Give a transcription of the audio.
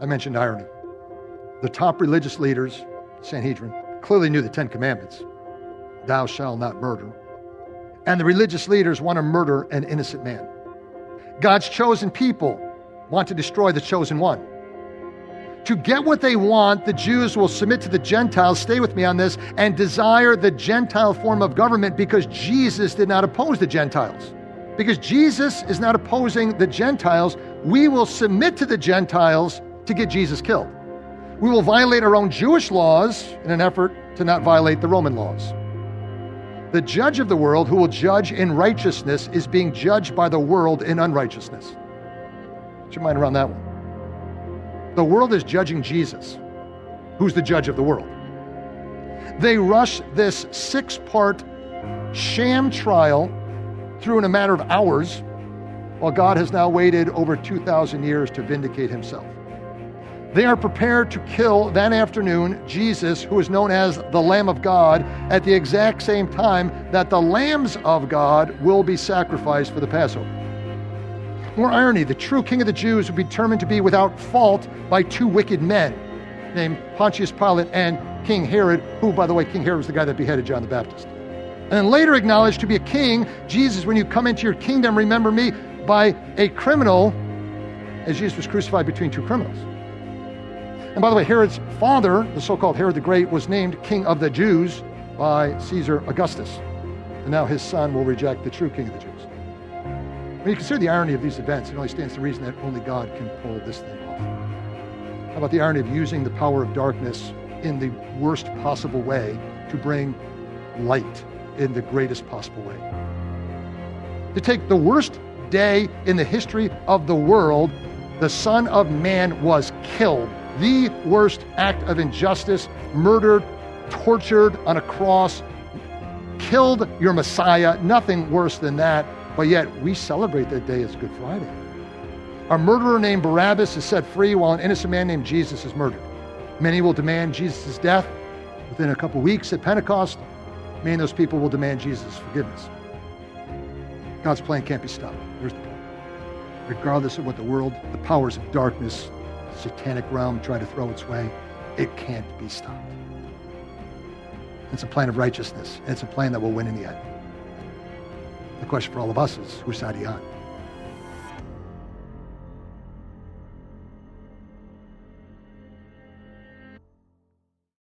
I mentioned irony. The top religious leaders, Sanhedrin, clearly knew the 10 Commandments. Thou shalt not murder. And the religious leaders want to murder an innocent man. God's chosen people want to destroy the chosen one. To get what they want, the Jews will submit to the Gentiles, stay with me on this, and desire the Gentile form of government because Jesus did not oppose the Gentiles. Because Jesus is not opposing the Gentiles, we will submit to the Gentiles to get Jesus killed. We will violate our own Jewish laws in an effort to not violate the Roman laws. The judge of the world who will judge in righteousness is being judged by the world in unrighteousness. Put your mind around that one. The world is judging Jesus, who's the judge of the world. They rush this 6-part sham trial through in a matter of hours, while God has now waited over 2,000 years to vindicate himself. They are prepared to kill that afternoon Jesus, who is known as the Lamb of God, at the exact same time that the lambs of God will be sacrificed for the Passover. More irony, the true king of the Jews would be determined to be without fault by 2 wicked men named Pontius Pilate and King Herod, who, by the way, King Herod was the guy that beheaded John the Baptist. And then later acknowledged to be a king, Jesus, when you come into your kingdom, remember me, by a criminal, as Jesus was crucified between 2 criminals. And by the way, Herod's father, the so-called Herod the Great, was named King of the Jews by Caesar Augustus. And now his son will reject the true King of the Jews. When you consider the irony of these events, it only stands to reason that only God can pull this thing off. How about the irony of using the power of darkness in the worst possible way to bring light in the greatest possible way? To take the worst day in the history of the world, the Son of Man was killed. The worst act of injustice, murdered, tortured on a cross, killed your Messiah, nothing worse than that, but yet we celebrate that day as Good Friday. A murderer named Barabbas is set free while an innocent man named Jesus is murdered. Many will demand Jesus' death. Within a couple weeks at Pentecost, many of those people will demand Jesus' forgiveness. God's plan can't be stopped. Here's the point. Regardless of what the world, the powers of darkness, satanic realm try to throw its way, it can't be stopped. It's a plan of righteousness, and it's a plan that will win in the end. The question for all of us is, whose side are you on?